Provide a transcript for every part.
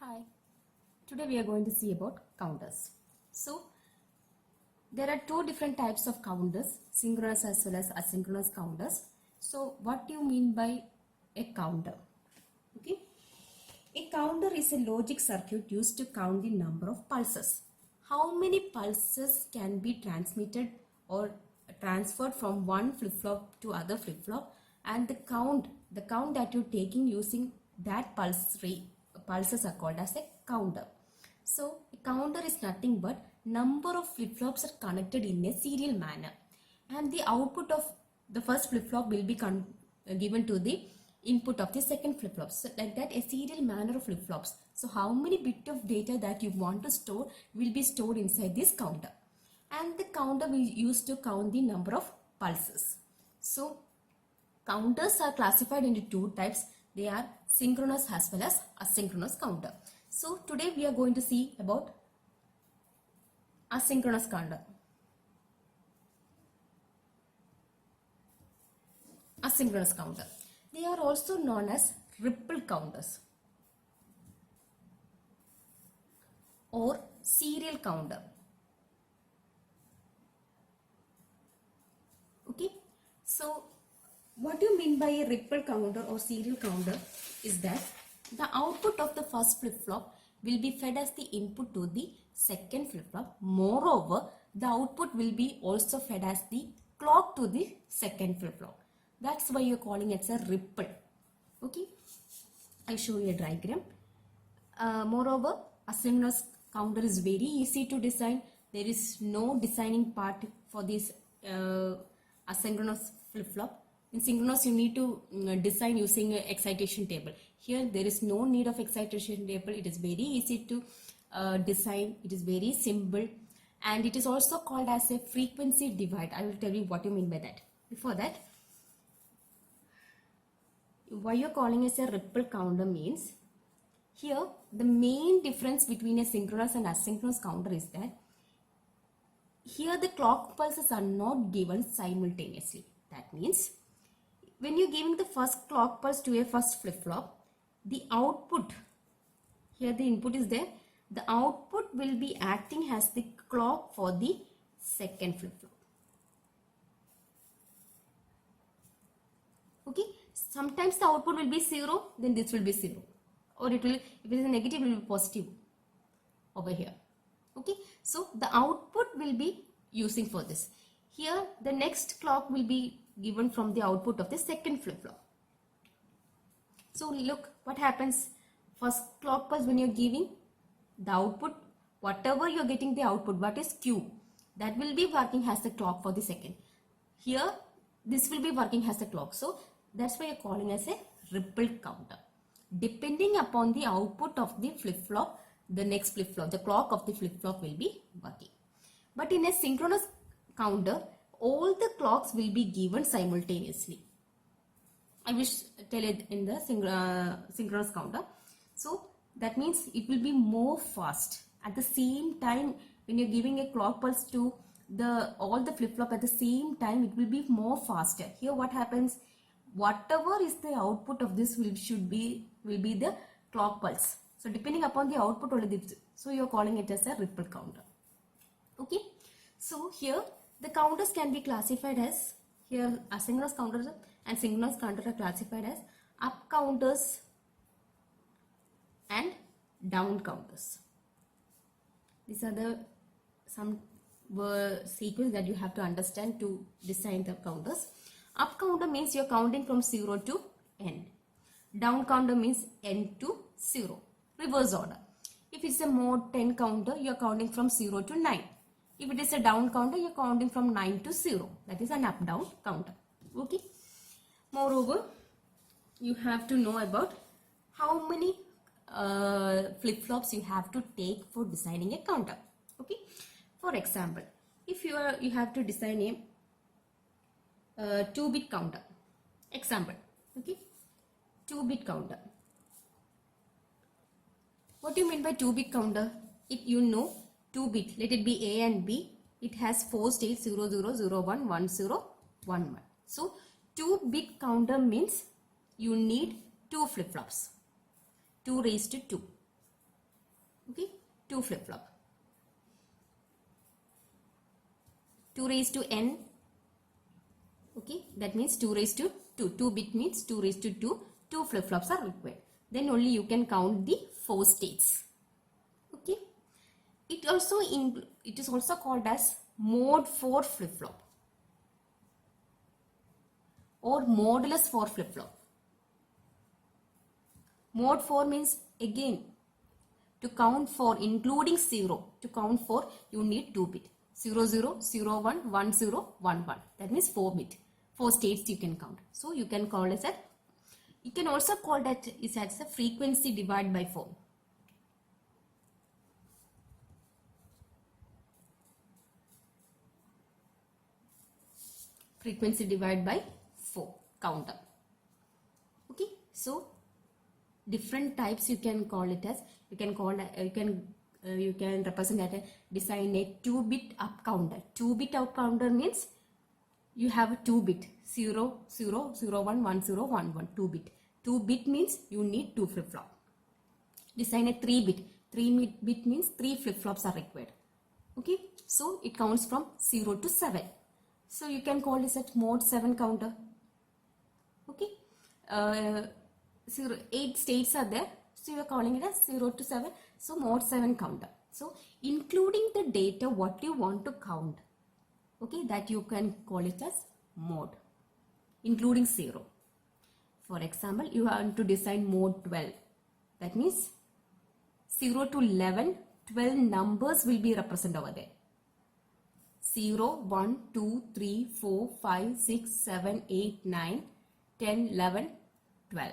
Hi, today we are going to see about counters. So, there are two different types of counters, synchronous as well as asynchronous counters. So, what do you mean by a counter? Okay, a counter is a logic circuit used to count the number of pulses. How many pulses can be transmitted or transferred from one flip-flop to other flip-flop, and the count that you're taking using that pulses are called as a counter. So a counter is nothing but number of flip-flops are connected in a serial manner, and the output of the first flip-flop will be given to the input of the second flip-flop. So like that, a serial manner of flip-flops. So how many bit of data that you want to store will be stored inside this counter, and the counter we use to count the number of pulses. So counters are classified into two types. They are synchronous as well as asynchronous counter. So today we are going to see about asynchronous counter. Asynchronous counter. They are also known as ripple counters or serial counter. Okay. So what do you mean by a ripple counter or serial counter is that the output of the first flip-flop will be fed as the input to the second flip-flop. Moreover, the output will be also fed as the clock to the second flip-flop. That's why you're calling it a ripple. Okay, I'll show you a diagram. Moreover, asynchronous counter is very easy to design. There is no designing part for this asynchronous flip-flop. In synchronous, you need to design using an excitation table. Here, there is no need of excitation table. It is very easy to design. It is very simple, and it is also called as a frequency divide. I will tell you what you mean by that. Before that, why you're calling it a ripple counter means, here the main difference between a synchronous and asynchronous counter is that here the clock pulses are not given simultaneously. That means when you're giving the first clock pulse to a first flip-flop, the output, here the input is there, the output will be acting as the clock for the second flip-flop. Okay, sometimes the output will be 0, then this will be 0, or it will, if it is a negative, it will be positive over here. Okay, so the output will be using for this. Here the next clock will be given from the output of the second flip-flop. So look what happens. First clock pulse, when you're giving the output, whatever you're getting the output, what is Q, that will be working as the clock for the second. Here this will be working as the clock. So that's why you're calling as a ripple counter. Depending upon the output of the flip-flop, the next flip-flop, the clock of the flip-flop will be working. But in a synchronous counter, all the clocks will be given simultaneously. I will tell it in the synchronous counter. So that means it will be more fast. At the same time, when you're giving a clock pulse to all the flip-flop at the same time, it will be more faster. Here what happens, whatever is the output of this will be the clock pulse. So depending upon the output only this, so you're calling it as a ripple counter. Okay, so here the counters can be classified as, here asynchronous counters and synchronous counters are classified as up counters and down counters. These are the some sequence that you have to understand to design the counters. Up counter means you're counting from 0 to n. Down counter means n to 0. Reverse order. If it's a mode 10 counter, you're counting from 0 to 9. If it is a down counter, you're counting from 9 to 0. That is an up-down counter. Okay. Moreover, you have to know about how many flip-flops you have to take for designing a counter. Okay. For example, if you have to design a 2-bit counter. Example. Okay. 2-bit counter. What do you mean by 2-bit counter? If you know 2-bit, let it be A and B, it has 4 states 0, 0, 0, 1, 1, 0, 1, 1. So 2-bit counter means you need 2 flip-flops, 2 raised to 2. Okay, 2 flip-flop. 2 raised to n. Okay, that means 2 raised to 2. 2 bit means 2 raised to 2. 2 flip-flops are required. Then only you can count the 4 states. Okay, it is also called as mode 4 flip-flop or modulus 4 flip-flop. Mode 4 means again to count 4 including 0. To count 4 you need 2 bit. 0, 0, 0, 1, 1, 0, 1, 1. That means 4 bit. 4 states you can count. So you can call as a, you can also call that is as a frequency divided by 4. Frequency divided by 4 counter. Okay, so different types you can call it as. You can call you can represent that design a 2-bit up counter. 2-bit up counter means you have a 2-bit 0 0 0 1 1 0 1 1 2-bit. 2-bit means you need 2 flip-flop. Design a 3-bit. 3-bit means 3 flip-flops are required. Okay, so it counts from 0 to 7. So you can call this at mode 7 counter. Okay, 8 states are there, so you are calling it as 0 to 7. So mode 7 counter. So including the data what you want to count, okay, that you can call it as mode, including 0. For example, you want to design mode 12. That means 0 to 11, 12 numbers will be represented over there. 0, 1, 2, 3, 4, 5, 6, 7, 8, 9, 10, 11, 12.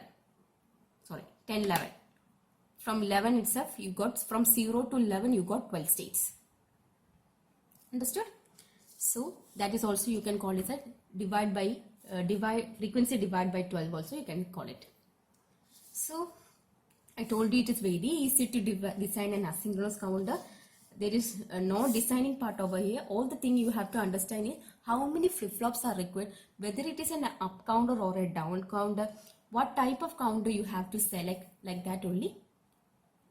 Sorry, 10, 11. From 11 itself, you got from 0 to 11, you got 12 states. Understood? So that is also you can call it a frequency divide by 12 also you can call it. So I told you it is very easy to design an asynchronous counter. There is no designing part over here. All the thing you have to understand is how many flip-flops are required, whether it is an up counter or a down counter, what type of counter you have to select, like that only.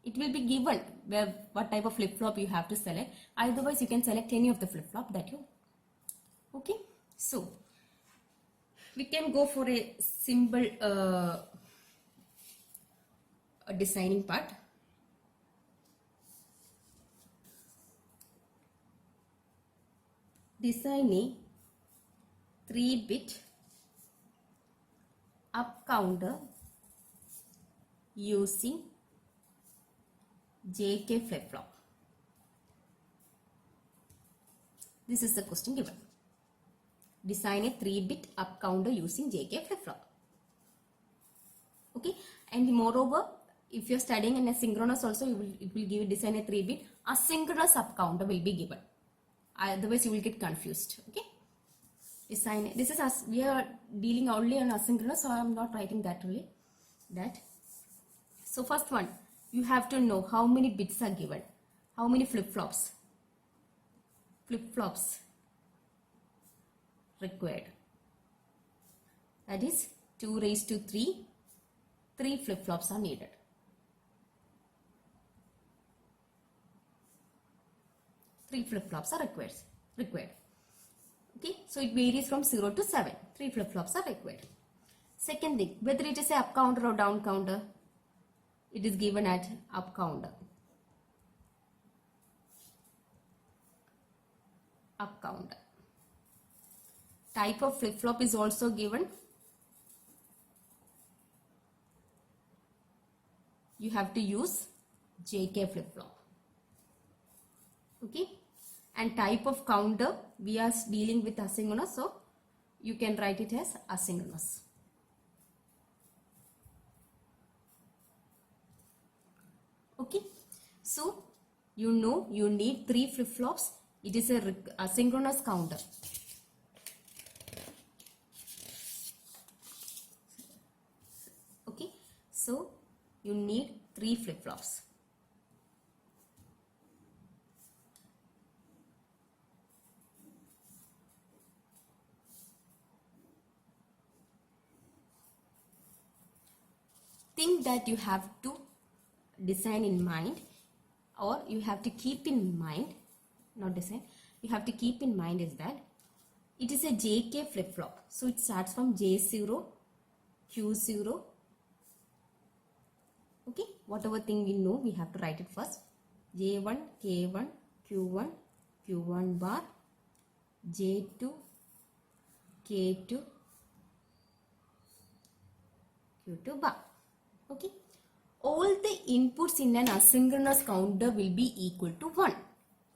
It will be given where what type of flip-flop you have to select. Otherwise, you can select any of the flip-flop that you. Okay, so we can go for a simple designing part. Design a 3-bit up counter using JK flip-flop. This is the question given. Design a 3-bit up counter using JK flip-flop. Okay, and moreover, if you are studying in a synchronous also, it will give design a 3-bit asynchronous up counter will be given. Otherwise, you will get confused. Okay, design. This is as we are dealing only on asynchronous, so I am not writing that only. That. So first one, you have to know how many bits are given, how many flip-flops required. That is 2 raised to 3. 3 flip-flops are needed. Three flip-flops are required. Okay, so it varies from 0 to 7. 3 flip-flops are required. Second thing, whether it is a up counter or down counter, it is given at up counter. Up counter. Type of flip-flop is also given. You have to use JK flip-flop. Okay, and type of counter, we are dealing with asynchronous, so you can write it as asynchronous. Okay, so you know you need 3 flip-flops. It is a asynchronous counter. Okay, so you need 3 flip-flops. Thing that you have to design in mind, or you have to keep in mind, not design, you have to keep in mind is that it is a JK flip-flop. So it starts from J0, Q0. Okay, whatever thing we know, we have to write it first. J1, K1, Q1, Q1 bar, J2, K2, Q2 bar. Okay, all the inputs in an asynchronous counter will be equal to 1.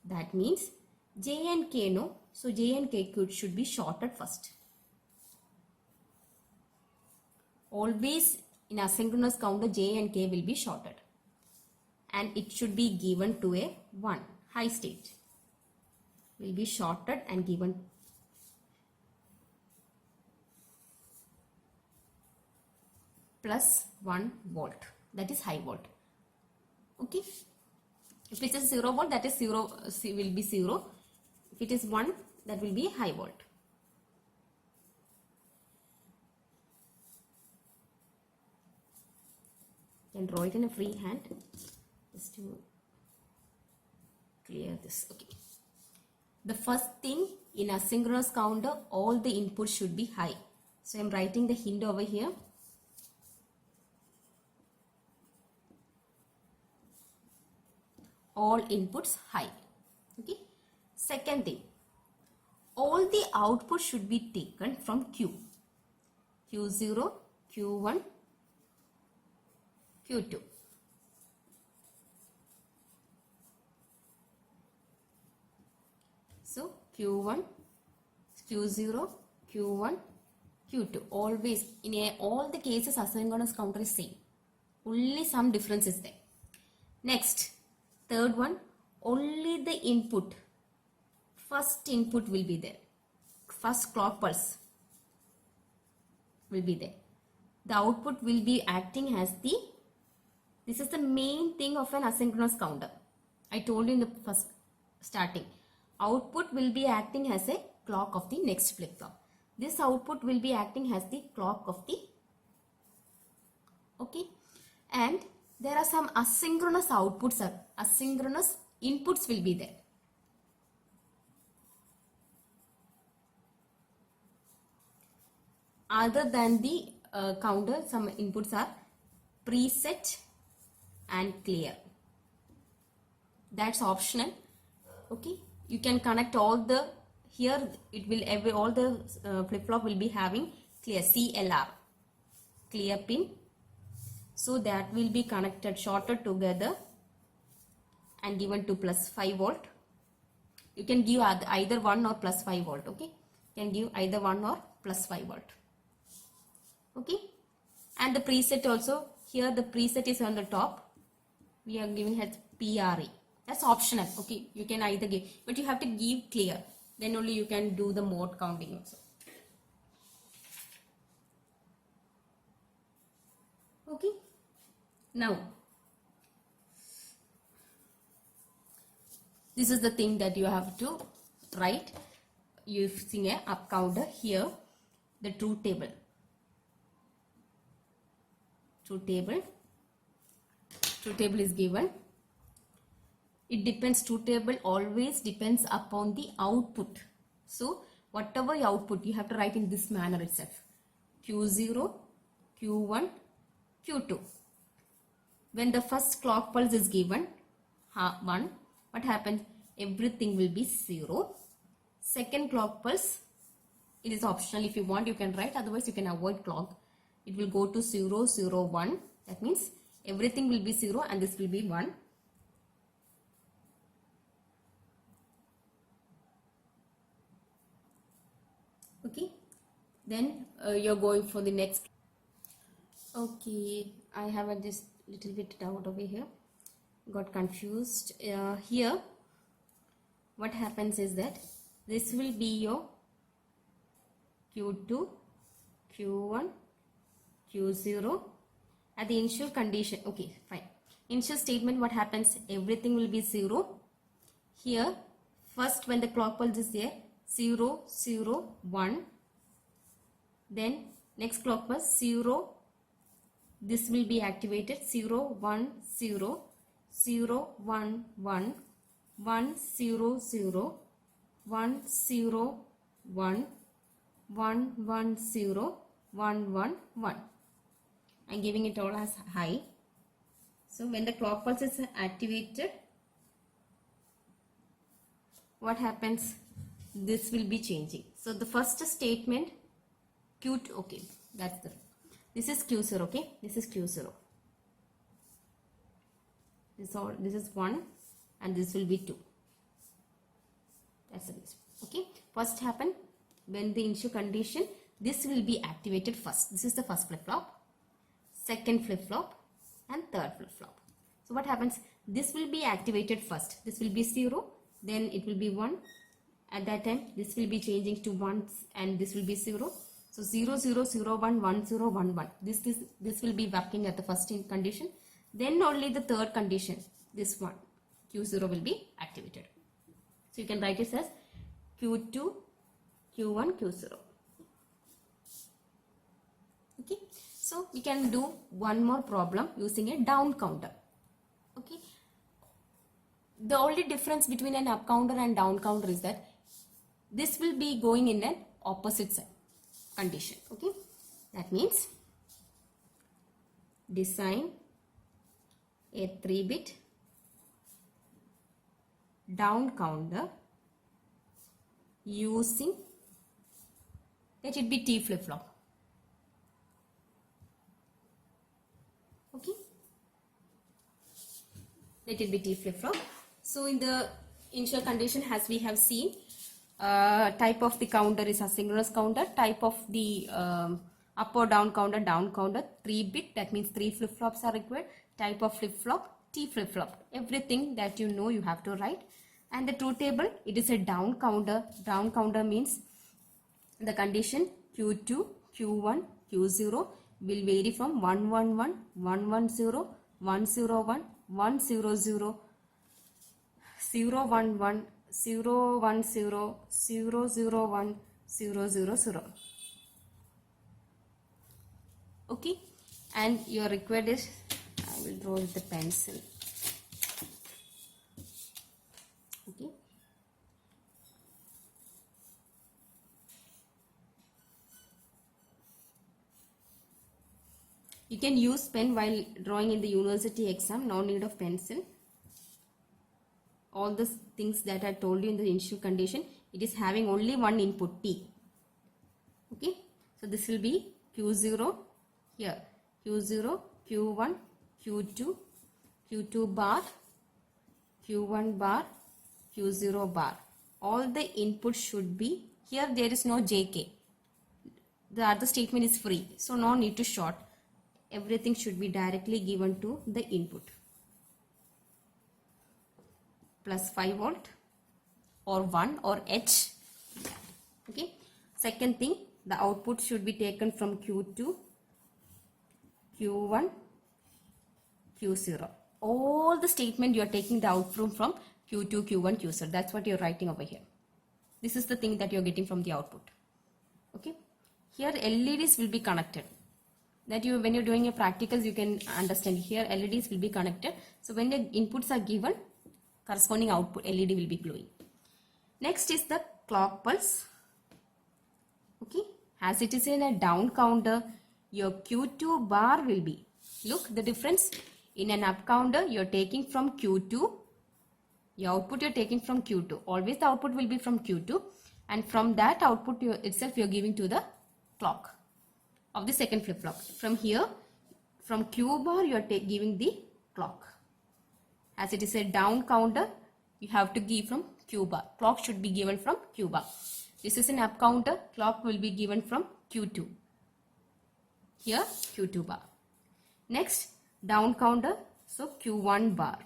That means J and K no. So J and K should be shorted first. Always in asynchronous counter, J and K will be shorted. And it should be given to a 1. High state will be shorted and given plus 1 volt. That is high volt. Okay. If it is 0 volt, that is 0 will be 0. If it is 1, that will be high volt. You can draw it in a free hand just to clear this. Okay. The first thing in asynchronous counter, all the inputs should be high. So I am writing the hint over here. All inputs high. Okay. Second thing, all the outputs should be taken from Q. Q0, Q1, Q2. So Q1, Q0, Q1, Q2. Always in all the cases asynchronous counter is same. Only some difference is there. Next, third one, only the input, first input will be there. First clock pulse will be there. The output will be acting as the, this is the main thing of an asynchronous counter. I told you in the first starting. Output will be acting as a clock of the next flip-flop. This output will be acting as the clock of the, okay. And there are some asynchronous outputs, asynchronous inputs will be there. Other than the counter, some inputs are preset and clear. That's optional. Okay, you can connect all the, here it will, all the flip-flop will be having clear, CLR, clear pin. So that will be connected, shorted together and given to plus 5 volt. You can give either 1 or plus 5 volt. Okay, you can give either 1 or plus 5 volt. Okay, and the preset also, here the preset is on the top. We are giving as PRE. That's optional. Okay, you can either give, but you have to give clear. Then only you can do the mode counting also. Okay, now this is the thing that you have to write using a up counter. Here the truth table. Truth table is given. It depends, truth table always depends upon the output. So whatever output you have to write in this manner itself. Q0, Q1, Q2. When the first clock pulse is given 1, what happens? Everything will be 0. Second clock pulse, it is optional. If you want you can write, otherwise you can avoid clock. It will go to 0, 0, 1. That means everything will be 0 and this will be 1. Okay, then you're going for the next. Okay, I have a just little bit doubt over here, got confused. Here what happens is that this will be your Q2, Q1, Q0 at the initial condition. Okay, fine. Initial statement, what happens? Everything will be 0. Here first when the clock pulse is there, 0, 0, 1. Then next clock pulse 0. This will be activated, 0, 1, 0. 0 1 1 1 0 0 1 0 1 1 1 0 1 1 1. I'm giving it all as high. So when the clock pulse is activated, what happens? This will be changing. So the first statement Q2, okay, that's the, this is Q0, okay, this is Q0. This is 1 and this will be 2. That's the reason. Okay, first happen when the issue condition, this will be activated first. This is the first flip-flop, second flip-flop and third flip-flop. So what happens? This will be activated first. This will be 0, then it will be 1. At that time, this will be changing to 1 and this will be 0. So 0 0 0 1 1 0 1 1. This will be working at the first condition. Then only the third condition, this one, Q0 will be activated. So you can write it as Q2, Q1, Q0. Okay. So we can do one more problem using a down counter. Okay. The only difference between an up counter and down counter is that this will be going in an opposite side condition. Okay. That means design a 3-bit down counter using, let it be T flip-flop. Okay, let it be T flip-flop. So in the initial condition, as we have seen, type of the counter is asynchronous counter, type of the up or down counter, 3-bit, that means 3 flip-flops are required, type of flip-flop, T flip-flop. Everything that you know you have to write. And the truth table, it is a down counter. Down counter means the condition Q2, Q1, Q0 will vary from 111, 110, 101, 100, 011, 010, 001, 000. Okay, and your required is, I will draw with the pencil. Okay. You can use pen while drawing in the university exam, no need of pencil. All the things that I told you in the initial condition, it is having only one input T. Okay, so this will be Q0 here, Q0, Q1, Q2, Q2 bar, Q1 bar, Q0 bar. All the inputs should be, here there is no JK. The other statement is free, so no need to short. Everything should be directly given to the input. Plus 5 volt or 1 or H. Okay. Second thing, the output should be taken from Q2, Q1, Q0. All the statement you are taking the output from Q2, Q1, Q0. That's what you're writing over here. This is the thing that you're getting from the output. Okay. Here LEDs will be connected. That you, when you're doing your practicals, you can understand. Here LEDs will be connected. So when the inputs are given, corresponding output LED will be glowing. Next is the clock pulse. Okay. As it is in a down counter, your Q2 bar will be, look the difference. In an up counter, you're taking from Q2. Your output you're taking from Q2. Always the output will be from Q2. And from that output itself, you're giving to the clock of the second flip-flop. From here, from Q bar, you're giving the clock. As it is a down counter, you have to give from Q bar. Clock should be given from Q bar. This is an up counter. Clock will be given from Q2. Here, Q2 bar. Next, down counter. So, Q1 bar.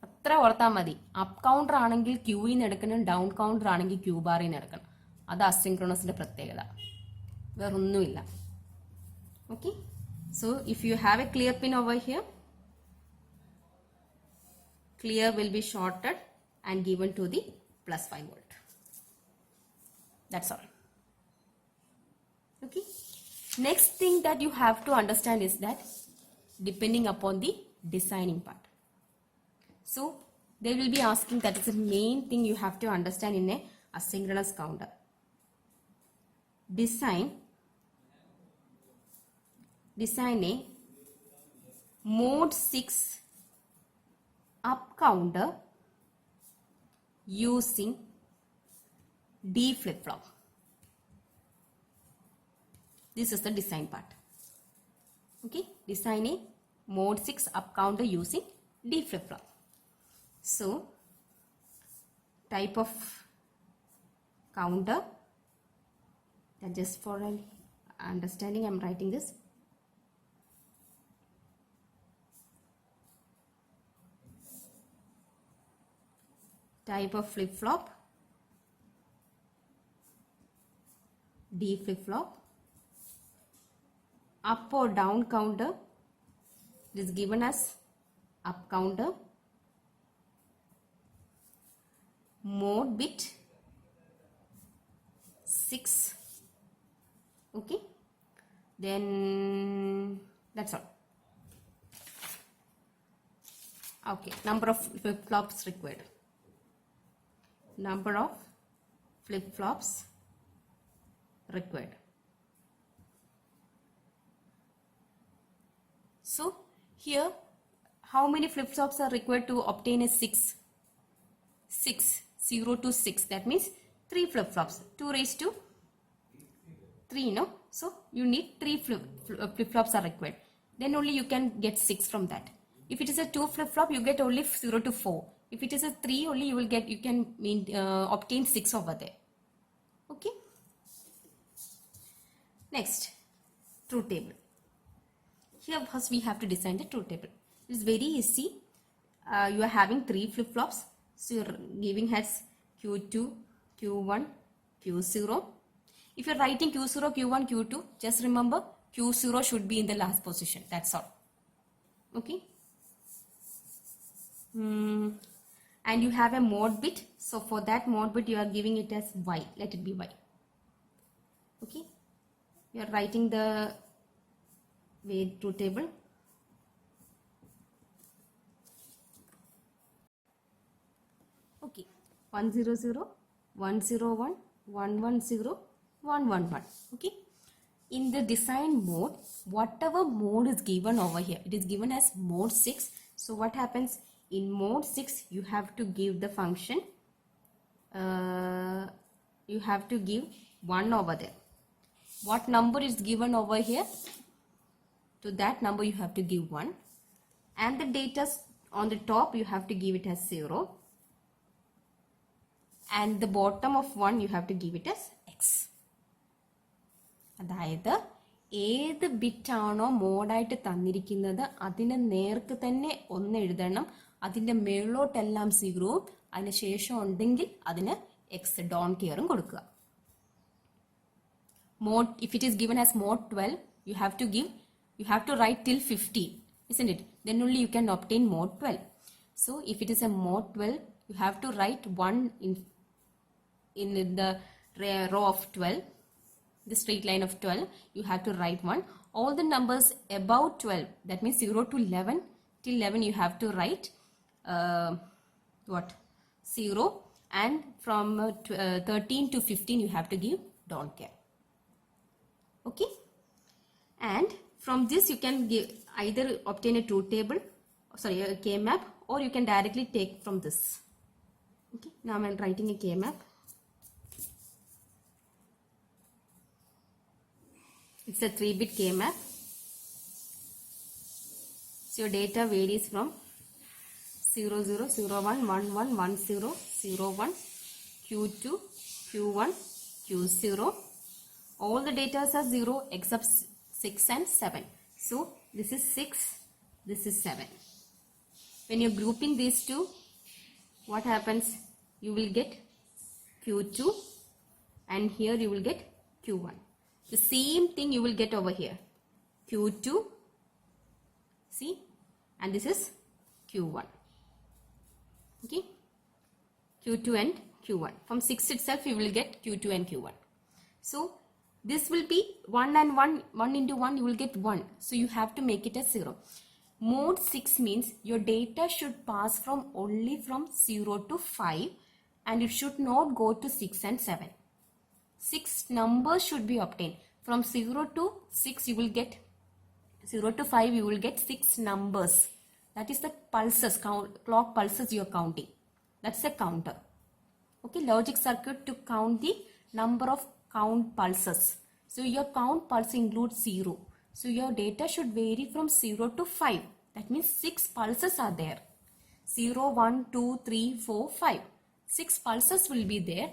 അത്ര ഓർത്താൽ മതി. Up counter ആണെങ്കിൽ ക്യൂയിൽ നിന്ന് എടുക്കണം, down counter ആണെങ്കിൽ Q ബാറിൽ നിന്ന് എടുക്കണം. അത് അസിൻക്രണസിന്റെ പ്രത്യേകത, വേറൊന്നുമില്ല. Okay, so if you have A clear pin over here, clear will be shorted and given to the plus 5 volt. That's all. Okay. Next thing that you have to understand is that depending upon the designing part. So they will be asking, that is the main thing you have to understand in a asynchronous counter. Design a mode 6 up counter using D flip-flop. This is the design part. Okay, design a mode 6 up counter using D flip-flop. So, type of counter, and just for an understanding I am writing this. Type of flip-flop, D flip-flop. Up or down counter, it is given as up counter. Mode bit 6. Okay, then that's all. Okay, number of flip-flops required. Number of flip-flops required. So here, how many flip-flops are required to obtain a 6? 0 to 6. That means 3 flip-flops. 2 raised to 3, no? So you need 3 flip-flops are required. Then only you can get 6 from that. If it is a 2 flip-flop, you get only 0 to 4. If it is a 3, only you will get, you can obtain 6 over there. Okay. Next, truth table. Here first we have to design the truth table. It is very easy. You are having 3 flip-flops. So you are giving as Q2, Q1, Q0. If you are writing Q0, Q1, Q2, just remember Q0 should be in the last position. That's all. Okay. And you have a mode bit. So for that mode bit you are giving it as Y. Let it be Y. Okay. You are writing the way truth table. Okay. 100, 101, 110, 111. Okay. In the design mode, whatever mode is given over here, it is given as mode 6. So what happens? In mode 6, you have to give the function, you have to give 1 over there. What number is given over here? To that number you have to give 1. And the data on the top you have to give it as 0. And the bottom of 1 you have to give it as X. അതായത് ഏത് ബിറ്റാണോ മോഡായിട്ട് തന്നിരിക്കുന്നത് അതിന് നേർക്ക് തന്നെ 1 എഴുതണം. അതിൻ്റെ മേളോട്ടെല്ലാം 0, അതിന് ശേഷം ഉണ്ടെങ്കിൽ അതിന് X ഡോൺ കെയറും കൊടുക്കുക. Mode, if it is given as mode 12, you have to write till 15, isn't it? Then only you can obtain mode 12. So if it is a mode 12, you have to write 1 in the row of 12, the straight line of 12, you have to write 1. All the numbers above 12, that means 0 to 11, till 11 you have to write 0, and from 13 to 15 you have to give don't care. Okay, and from this you can give either obtain a truth table, sorry, a K-map, or you can directly take from this. Okay, now I am writing a K-map. It's a 3-bit K-map. So your data varies from 0, 0, 0, 1, 1, 1, 1, 0, 0, 1, Q2, Q1, Q0. All the data are 0 except 6 and 7. So this is 6, this is 7. When you're grouping these two, what happens? You will get Q2 and here you will get Q1. The same thing you will get over here. Q2, see, and this is Q1. Okay, Q2 and Q1. From 6 itself you will get Q2 and Q1. So this will be 1 and 1, 1 into 1 you will get 1. So you have to make it as 0. Mode 6 means your data should pass from only from 0 to 5 and it should not go to 6 and 7. 6 numbers should be obtained. From 0 to 6 you will get 0 to 5 you will get 6 numbers. That is the pulses, clock pulses you are counting. That's a counter. Okay, logic circuit to count the number of count pulses. So your count pulse includes 0. So your data should vary from 0 to 5. That means 6 pulses are there. 0, 1, 2, 3, 4, 5. 6 pulses will be there,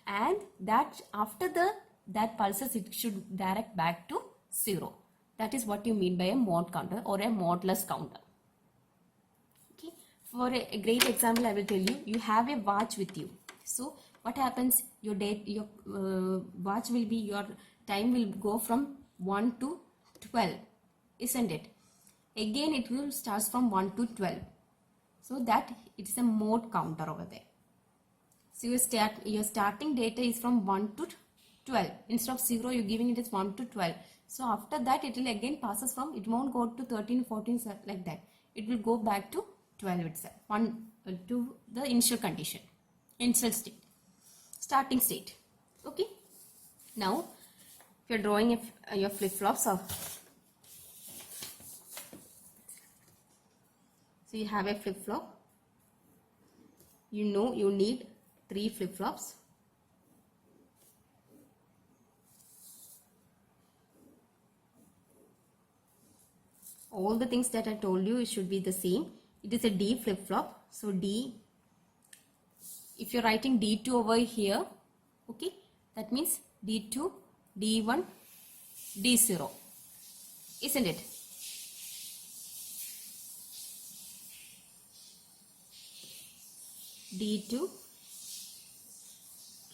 and that after that pulses it should direct back to 0. That is what you mean by a mode counter or a modeless counter. Okay. For a great example, I will tell you. You have a watch with you. So what happens? Your watch will be, your time will go from 1 to 12, isn't it? Again it will start from 1 to 12. So that it is a mode counter over there. So your starting data is from 1 to 12. Instead of 0 you're giving it as 1 to 12. So after that it will again passes from, it won't go to 13, 14 like that. It will go back to 12 itself, to the initial condition, initial state, starting state. Okay. Now if you're drawing your flip-flops, so you have a flip-flop. You know you need 3 flip-flops. All the things that I told you, it should be the same. It is a D flip-flop. So D, if you're writing D2 over here, okay, that means D2, D1, D0, isn't it? D2,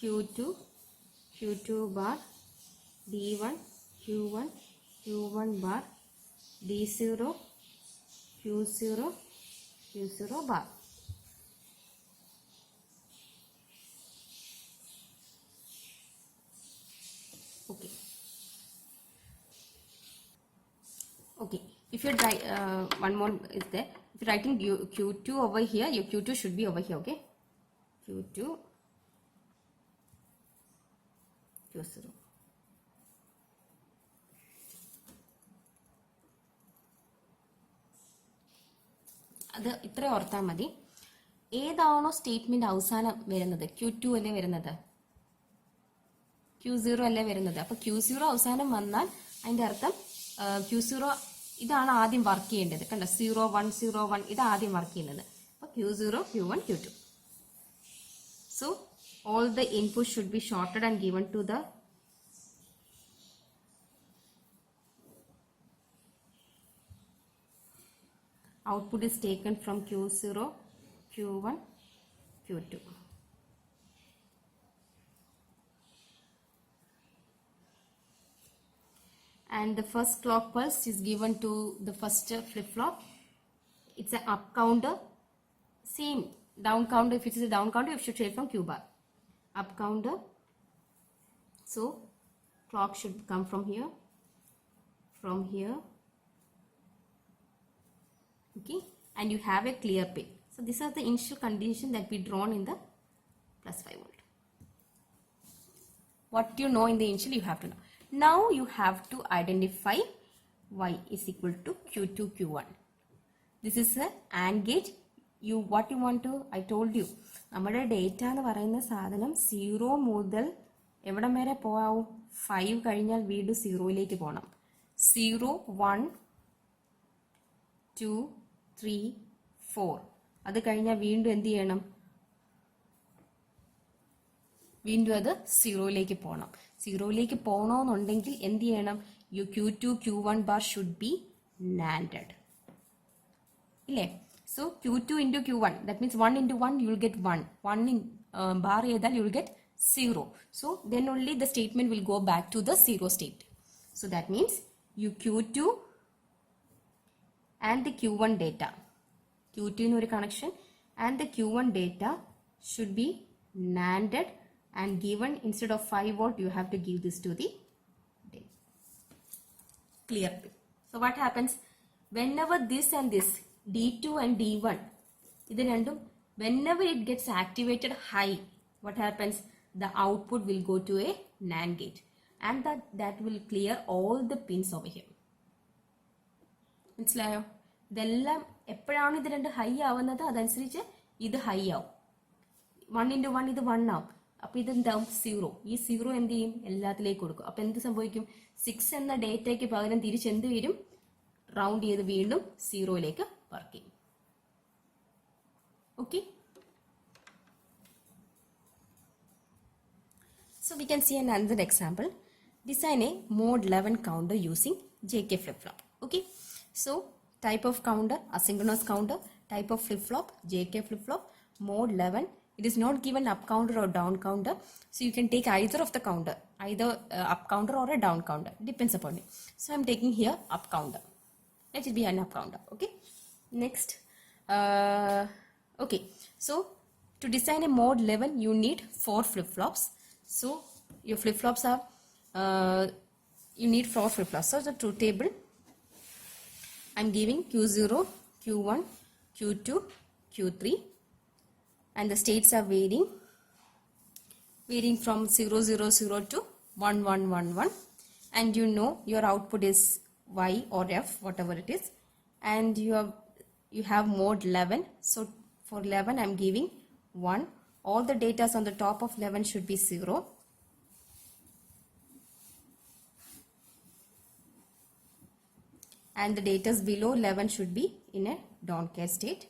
Q2, Q2 bar, D1, Q1, Q1 bar, D0, Q0, Q0 bar. Okay. Okay. If you're one more is there. If you're writing Q2 over here, your Q2 should be over here. Okay. Q2, Q0. അത് ഇത്ര ഓർത്താൽ മതി. ഏതാണോ statement അവസാനം വരുന്നത്, Q2 അല്ലേ വരുന്നത്, Q0 അല്ലേ വരുന്നത്. അപ്പൊ Q0 അവസാനം വന്നാൽ അതിന്റെ അർത്ഥം Q0 ഇതാണ് ആദ്യം വർക്ക് ചെയ്യേണ്ടത്. കണ്ടോ, 0, 1, 0, 1 ഇത് ആദ്യം വർക്ക് ചെയ്യുന്നത്. അപ്പൊ Q0, Q1, Q2. So all the inputs should be shorted and given to the output is taken from Q0, Q1, Q2. And the first clock pulse is given to the first flip-flop. It's an up counter. Same down counter. If it is a down counter, you should take from Q bar. Up counter. So clock should come from here. From here. Okay. And you have a clear pin. So these are the initial condition that we drawn in the plus 5 volt. What you know in the initial, you have to know. Now you have to identify y is equal to Q2, Q1. This is a AND gate. What you want to, I told you, നമ്മുടെ data എന്ന് പറയുന്ന സാധനം 0 മുതൽ എവിടം വരെ പോകാവും, 5 കഴിഞ്ഞാൽ വീണ്ടും 0യിലേക്ക് പോകണം. 0, 1, 2, 3, 4 അത് കഴിഞ്ഞാൽ വീണ്ടും എന്ത് ചെയ്യണം, വീണ്ടും അത് 0യിലേക്ക് പോകണം. 0യിലേക്ക് പോകണമെന്നുണ്ടെങ്കിൽ എന്ത് ചെയ്യണം, Q2, Q1 bar should be NANDed. ഇല്ലേ? So Q2 into Q1, that means 1 into 1 you will get 1. 1 in bar ചെയ്താൽ you will get 0. So then only the statement will go back to the 0 state. So that means you Q2 and the Q1 data, Q2 in ഒരു connection and the Q1 data should be NANDed and given. Instead of 5 volt you have to give this to the clear pin. So what happens, whenever this and this D2 and D1 ഇത് രണ്ടും whenever it gets activated high, what happens? The output will go to a NAND gate and that will clear all the pins over here. മനസ്സിലായോ? ഇതെല്ലാം എപ്പോഴാണ് ഇത് രണ്ട് high ആവുന്നത് അതനുസരിച്ച് ഇത് ഹൈ ആവും. 1 into 1 ഇത് 1 ആവും. അപ്പോൾ ഇത് എന്താവും? 0. ഈ 0 എന്ത് ചെയ്യും? എല്ലാത്തിലേക്ക് കൊടുക്കും. അപ്പോൾ എന്ത് സംഭവിക്കും? 6 എന്ന ഡേറ്റയ്ക്ക് പകരം തിരിച്ച് എന്ത് വരും? റൗണ്ട് ചെയ്ത് വീണ്ടും 0യിലേക്ക് വർക്ക് ചെയ്യും. Okay. So we can see another example. Design a mode 11 counter using JK flip-flop. Okay. So type of counter, asynchronous counter, type of flip-flop, JK flip-flop, mode 11. It is not given up counter or down counter. So you can take either of the counter, either up counter or a down counter. Depends upon it. So I am taking here up counter. Let it be an up counter. Okay. Next. Okay. So to design a mode 11, you need 4 flip-flops. So your flip-flops are, you need 4 flip-flops. So the truth table, I'm giving Q0, Q1, Q2, Q3, and the states are varying from 0, 0, 0 to 1, 1, 1, 1, and you know your output is Y or F, whatever it is, and you have mode 11. So for 11, I'm giving 1. All the data on the top of 11 should be 0. And the data below 11 should be in a don't care state.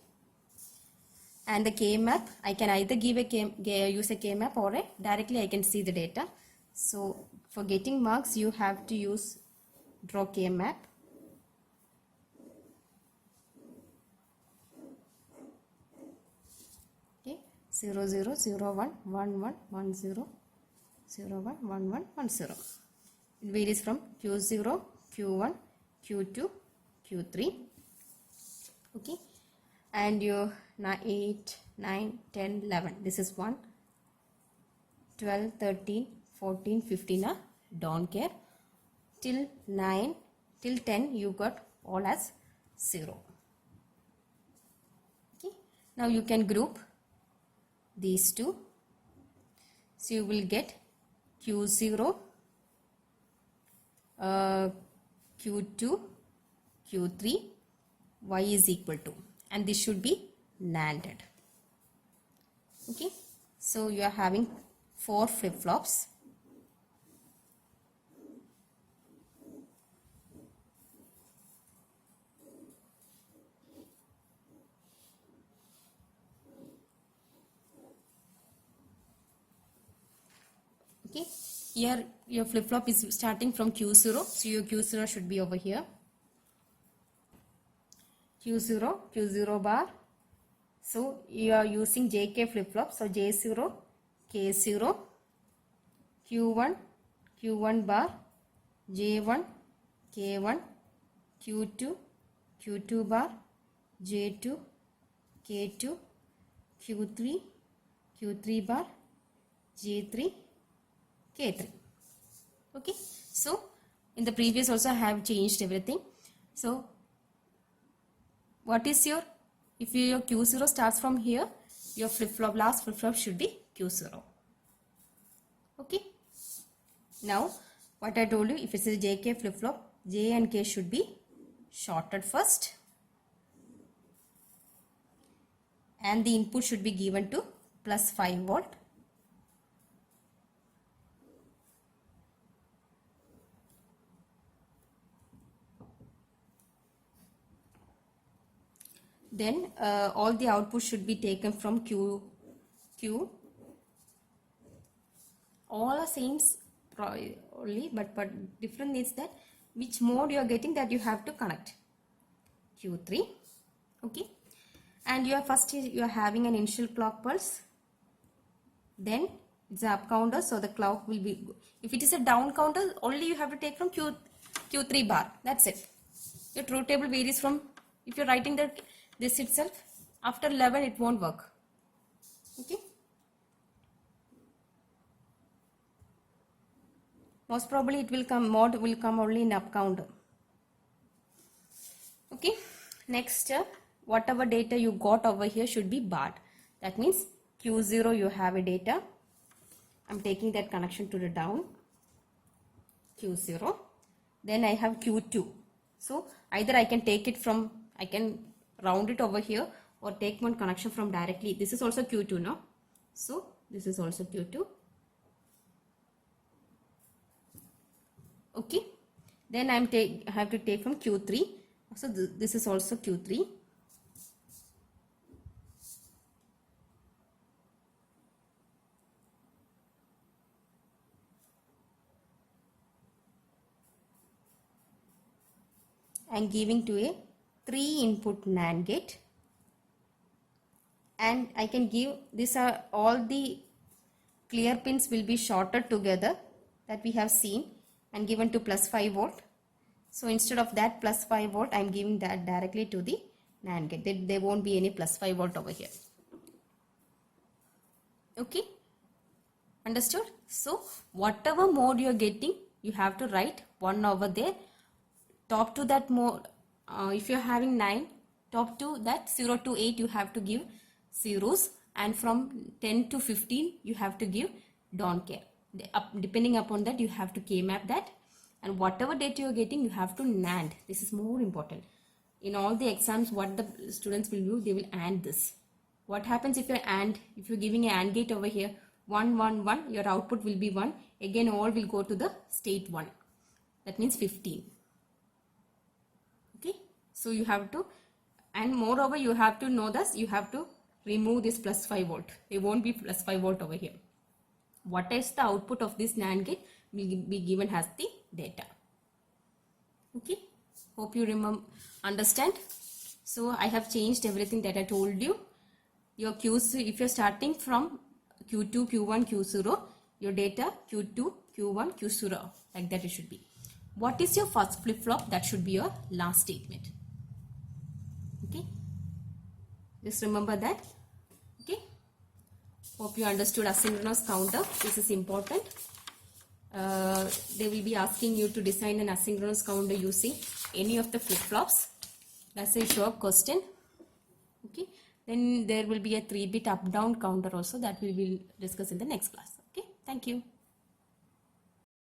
And the K-map, I can either use a K-map or directly I can see the data. So for getting marks, you have to use draw K-map. Okay, 0, 0, 0, 1, 1, 1, 1, 0, 0, 1, 1, 1, 1, 0. It varies from Q0, Q1, Q2, Q3. Okay, and your 8, 9, 10, 11. This is 1, 12, 13, 14, 15 are don't care. Till 9, till 10 you got all as 0. Okay, now you can group these two. So you will get Q0, Q2, Q3, Y is equal to, and this should be NANDed. Okay, so you are having 4 flip-flops. Okay, here your flip-flop is starting from Q0, so your Q0 should be over here. Q0, Q0 bar. So you are using JK flip-flop, so J0, K0, Q1, Q1 bar, J1, K1, Q2, Q2 bar, J2, K2, Q3, Q3 bar, J3, K3. Okay, so in the previous also I have changed everything. So what is your, if your Q0 starts from here, your flip-flop, last flip-flop should be Q0. Okay, now what I told you, if it's a JK flip-flop, J and K should be shorted first, and the input should be given to plus 5 volt. Then all the output should be taken from Q. All are same only, but different is that which mode you are getting, that you have to connect. Q3. Okay, and you are first you are having an initial clock pulse, then it's a up counter, so the clock will be, if it is a down counter, only you have to take from Q3 bar. That's it. Your truth table varies from, if you're writing this itself, after 11 it won't work. Okay, most probably it will come, mode will come only in up counter. Okay, next whatever data you got over here should be barred. That means Q0 you have a data. I'm taking that connection to the down, Q0. Then I have Q2. So either I can take it from, I can round it over here or take one connection from directly. This is also Q2 now. So this is also Q2. Okay. Then I have to take from Q3. So this is also Q3. I'm giving to a 3 input NAND gate, and I can give, these are all the clear pins will be shorted together that we have seen and given to plus 5 volt. So instead of that plus 5 volt, I am giving that directly to the NAND gate. There won't be any plus 5 volt over here. Okay, understood? So whatever mode you are getting, you have to write 1 over there. Top to that mode, if you are having 9, top to that 0 to 8 you have to give zeros, and from 10 to 15 you have to give don't care. Depending upon that you have to K-map that, and whatever data you are getting you have to NAND. This is more important. In all the exams what the students will do, they will AND this. What happens if you're giving an AND gate over here, 1 1 1, your output will be 1, again all will go to the state 1, that means 15. Okay, so you have to, and moreover you have to know this, you have to remove this plus 5 volt. There won't be plus 5 volt over here. What is the output of this NAND gate will be given as the data. Okay, hope you understand. So I have changed everything that I told you. Your Q's, if you're starting from Q2, Q1, Q0, your data Q2, Q1, Q0, like that it should be. What is your first flip-flop? That should be your last statement. Okay, just remember that. Okay, hope you understood asynchronous counter. This is important. They will be asking you to design an asynchronous counter using any of the flip-flops. That's a short question. Okay, then there will be a 3-bit up-down counter also that we will discuss in the next class. Okay, thank you.